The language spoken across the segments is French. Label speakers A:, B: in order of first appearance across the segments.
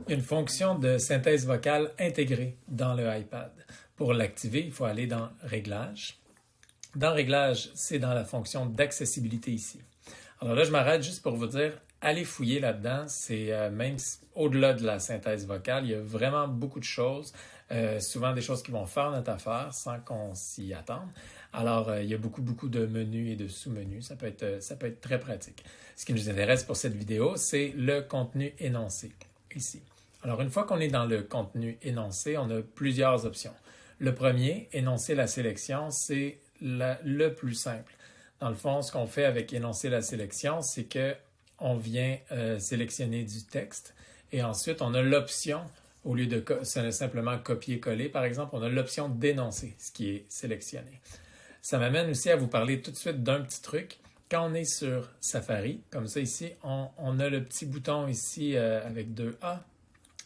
A: Il y a une fonction de synthèse vocale intégrée dans le iPad. Pour l'activer, il faut aller dans Réglages. Dans Réglages, c'est dans la fonction d'accessibilité ici. Alors là, je m'arrête juste pour vous dire, allez fouiller là-dedans. C'est même au-delà de la synthèse vocale, il y a vraiment beaucoup de choses, souvent des choses qui vont faire notre affaire sans qu'on s'y attende. Alors, il y a beaucoup de menus et de sous-menus. Ça peut être très pratique. Ce qui nous intéresse pour cette vidéo, c'est le contenu énoncé, ici. Alors, une fois qu'on est dans le contenu énoncé, on a plusieurs options. Le premier, énoncer la sélection, c'est le plus simple. Dans le fond, ce qu'on fait avec énoncer la sélection, c'est qu'on vient sélectionner du texte et ensuite, on a l'option, au lieu de simplement copier-coller, par exemple, on a l'option d'énoncer ce qui est sélectionné. Ça m'amène aussi à vous parler tout de suite d'un petit truc. Quand on est sur Safari, comme ça ici, on a le petit bouton ici avec 2A.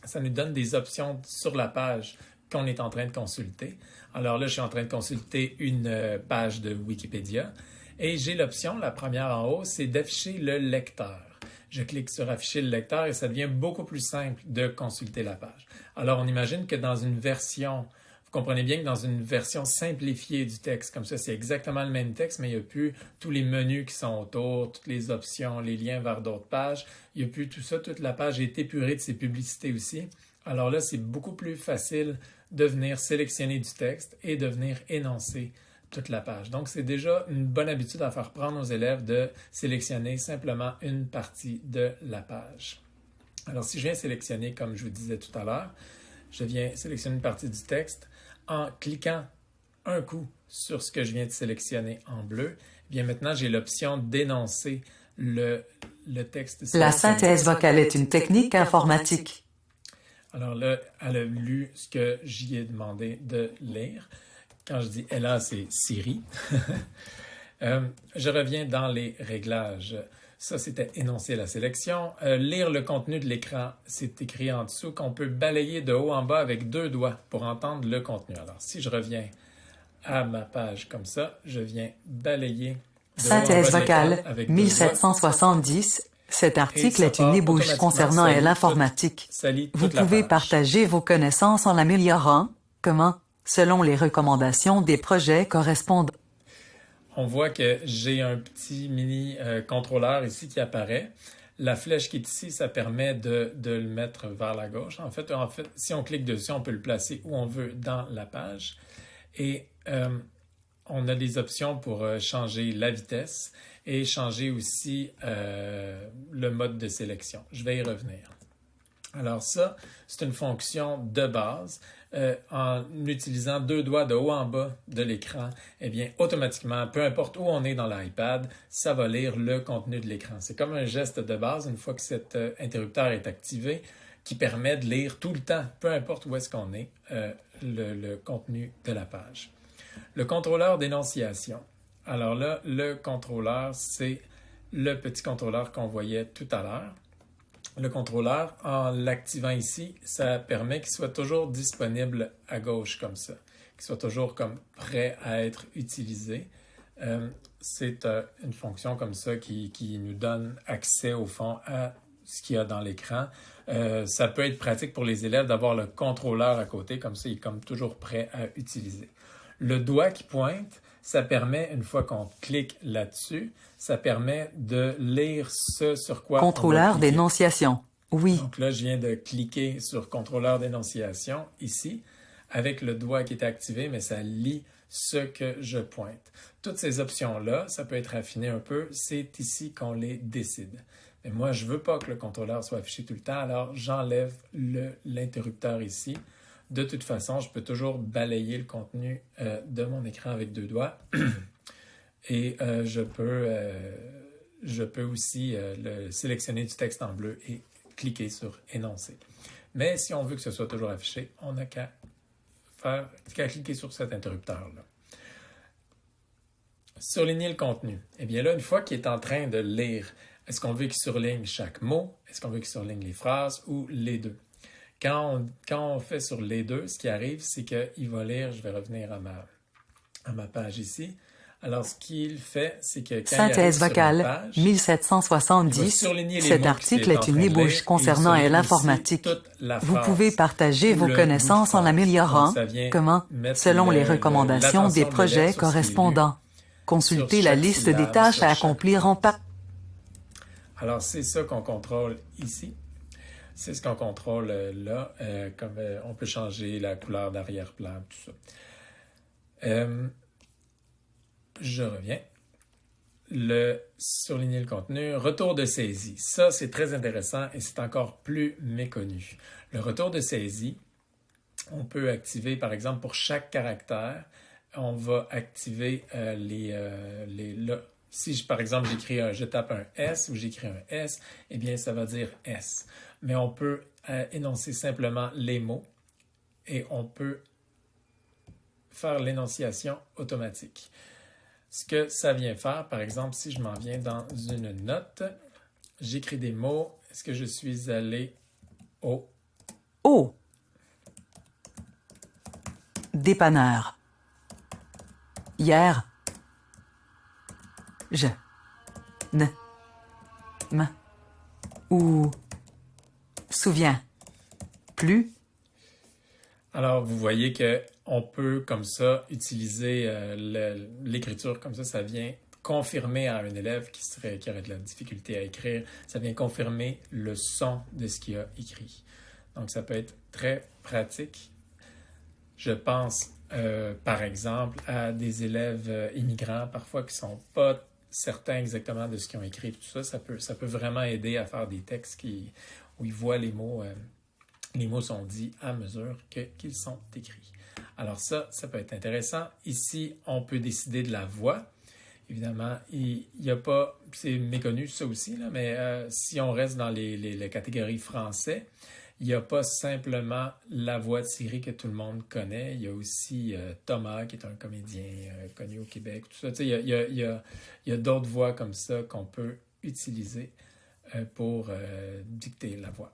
A: Ça nous donne des options sur la page qu'on est en train de consulter. Alors là, je suis en train de consulter une page de Wikipédia et j'ai l'option, la première en haut, c'est d'afficher le lecteur. Je clique sur afficher le lecteur et ça devient beaucoup plus simple de consulter la page. Alors, on imagine que dans une version, vous comprenez bien que dans une version simplifiée du texte, comme ça, c'est exactement le même texte, mais il n'y a plus tous les menus qui sont autour, toutes les options, les liens vers d'autres pages. Il n'y a plus tout ça, toute la page est épurée de ses publicités aussi. Alors là, c'est beaucoup plus facile de venir sélectionner du texte et de venir énoncer toute la page. Donc, c'est déjà une bonne habitude à faire prendre aux élèves de sélectionner simplement une partie de la page. Alors, si je viens sélectionner, comme je vous disais tout à l'heure, je viens sélectionner une partie du texte en cliquant un coup sur ce que je viens de sélectionner en bleu. Bien maintenant, j'ai l'option d'énoncer le texte.
B: La synthèse vocale est une technique informatique.
A: Alors là, elle a lu ce que j'y ai demandé de lire. Quand je dis elle a, c'est Siri. Je reviens dans les réglages. Ça, c'était énoncer la sélection. Lire le contenu de l'écran, c'est écrit en dessous qu'on peut balayer de haut en bas avec 2 doigts pour entendre le contenu. Alors, si je reviens à ma page comme ça, je viens balayer de
B: synthèse
A: haut en bas
B: vocale,
A: avec
B: 1770. Cet article est une ébauche concernant l'informatique. Vous pouvez partager vos connaissances en l'améliorant. Comment? Selon les recommandations des projets correspondants.
A: On voit que j'ai un petit mini contrôleur ici qui apparaît. La flèche qui est ici, ça permet de le mettre vers la gauche. En fait, si on clique dessus, on peut le placer où on veut dans la page. Et on a des options pour changer la vitesse et changer aussi le mode de sélection. Je vais y revenir. Alors ça, c'est une fonction de base. En utilisant 2 doigts de haut en bas de l'écran, eh bien, automatiquement, peu importe où on est dans l'iPad, ça va lire le contenu de l'écran. C'est comme un geste de base, une fois que cet interrupteur est activé, qui permet de lire tout le temps, peu importe où est-ce qu'on est, le contenu de la page. Le contrôleur d'énonciation. Alors là, le contrôleur, c'est le petit contrôleur qu'on voyait tout à l'heure. Le contrôleur, en l'activant ici, ça permet qu'il soit toujours disponible à gauche comme ça, qu'il soit toujours comme prêt à être utilisé. C'est une fonction comme ça qui nous donne accès au fond à ce qu'il y a dans l'écran. Ça peut être pratique pour les élèves d'avoir le contrôleur à côté, comme ça il est comme toujours prêt à utiliser. Le doigt qui pointe, ça permet, une fois qu'on clique là-dessus, ça permet de lire ce sur quoi
B: contrôleur d'énonciation. Oui.
A: Donc là, je viens de cliquer sur contrôleur d'énonciation ici, avec le doigt qui est activé, mais ça lit ce que je pointe. Toutes ces options-là, ça peut être affiné un peu, c'est ici qu'on les décide. Mais moi, je ne veux pas que le contrôleur soit affiché tout le temps, alors j'enlève l'interrupteur ici. De toute façon, je peux toujours balayer le contenu de mon écran avec 2 doigts et je peux aussi le sélectionner du texte en bleu et cliquer sur énoncer. Mais si on veut que ce soit toujours affiché, on n'a qu'à cliquer sur cet interrupteur-là. Surligner le contenu. Eh bien là, une fois qu'il est en train de lire, est-ce qu'on veut qu'il surligne chaque mot? Est-ce qu'on veut qu'il surligne les phrases ou les deux? Quand on fait sur les deux, ce qui arrive, c'est qu'il va lire, je vais revenir à ma page ici. Alors, ce qu'il fait, c'est que quand
B: Synthèse vocale,
A: page,
B: 1770. Cet article est une ébauche concernant l'informatique. Vous pouvez partager vos connaissances en l'améliorant. Comment? Selon les recommandations des projets correspondants. Consultez la liste des tâches à accomplir en pas.
A: Alors, c'est ça qu'on contrôle ici. C'est ce qu'on contrôle là. Comme on peut changer la couleur d'arrière-plan, tout ça. Je reviens. Surligner le contenu. Retour de saisie. Ça, c'est très intéressant et c'est encore plus méconnu. Le retour de saisie, on peut activer, par exemple, pour chaque caractère, on va activer si, par exemple, je tape un S ou j'écris un S, eh bien, ça va dire S. Mais on peut énoncer simplement les mots et on peut faire l'énonciation automatique. Ce que ça vient faire, par exemple, si je m'en viens dans une note, j'écris des mots. Est-ce que je suis allé au...
B: Au. Dépanneur. Hier. Je. Ne. Me. Ou. Souviens. Plus.
A: Alors, vous voyez qu'on peut, comme ça, utiliser l'écriture comme ça vient confirmer à un élève qui aurait de la difficulté à écrire, ça vient confirmer le son de ce qu'il a écrit. Donc, ça peut être très pratique. Je pense, par exemple, à des élèves immigrants, parfois, qui ne sont pas certains exactement de ce qu'ils ont écrit. Tout ça, ça peut vraiment aider à faire des textes où ils voient les mots sont dits à mesure qu'ils sont écrits. Alors ça peut être intéressant. Ici, on peut décider de la voix. Évidemment, il n'y a pas, c'est méconnu ça aussi, là, mais si on reste dans les catégories français, il n'y a pas simplement la voix de Siri que tout le monde connaît. Il y a aussi Thomas, qui est un comédien connu au Québec. Tout ça. Tu sais, il y a d'autres voix comme ça qu'on peut utiliser pour dicter la voix.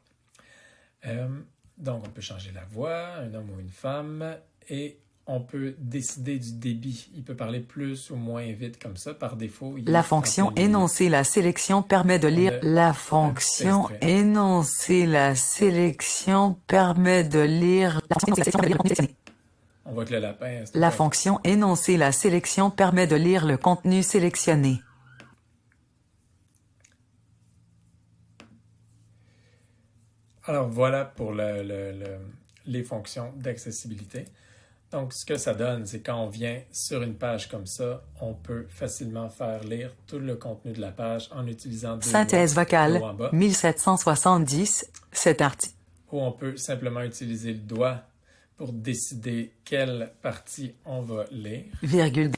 A: Donc, on peut changer la voix, un homme ou une femme, et on peut décider du débit. Il peut parler plus ou moins vite comme ça. Par défaut,
B: la fonction énoncer la sélection permet de lire. La fonction énoncer la sélection permet de lire.
A: On voit que le lapin...
B: La fonction énoncer la sélection permet de lire le contenu sélectionné.
A: Alors, voilà pour les fonctions d'accessibilité. Donc, ce que ça donne, c'est quand on vient sur une page comme ça, on peut facilement faire lire tout le contenu de la page en utilisant deux
B: Synthèse
A: doigts
B: vocale,
A: en bas,
B: 1770, cet article.
A: Ou on peut simplement utiliser le doigt pour décider quelle partie on va lire.
B: Virgule.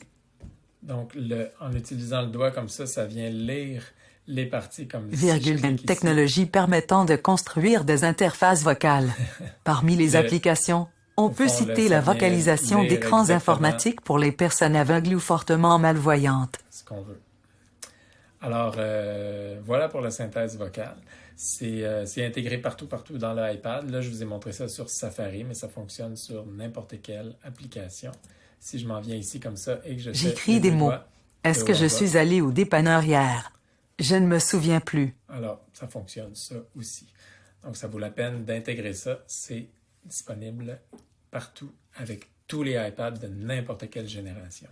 A: Donc, en utilisant le doigt comme ça vient lire les parties comme
B: une technologie permettant de construire des interfaces vocales. Parmi les applications, on peut citer la vocalisation d'écrans informatiques pour les personnes aveugles ou fortement malvoyantes.
A: Ce qu'on veut. Alors, voilà pour la synthèse vocale. C'est intégré partout dans le iPad. Là, je vous ai montré ça sur Safari, mais ça fonctionne sur n'importe quelle application. Si je m'en viens ici comme ça et que je
B: j'écris des mots. Est-ce que je suis allé au dépanneur hier? Je ne me souviens plus.
A: Alors, ça fonctionne, ça aussi. Donc, ça vaut la peine d'intégrer ça. C'est disponible partout avec tous les iPads de n'importe quelle génération.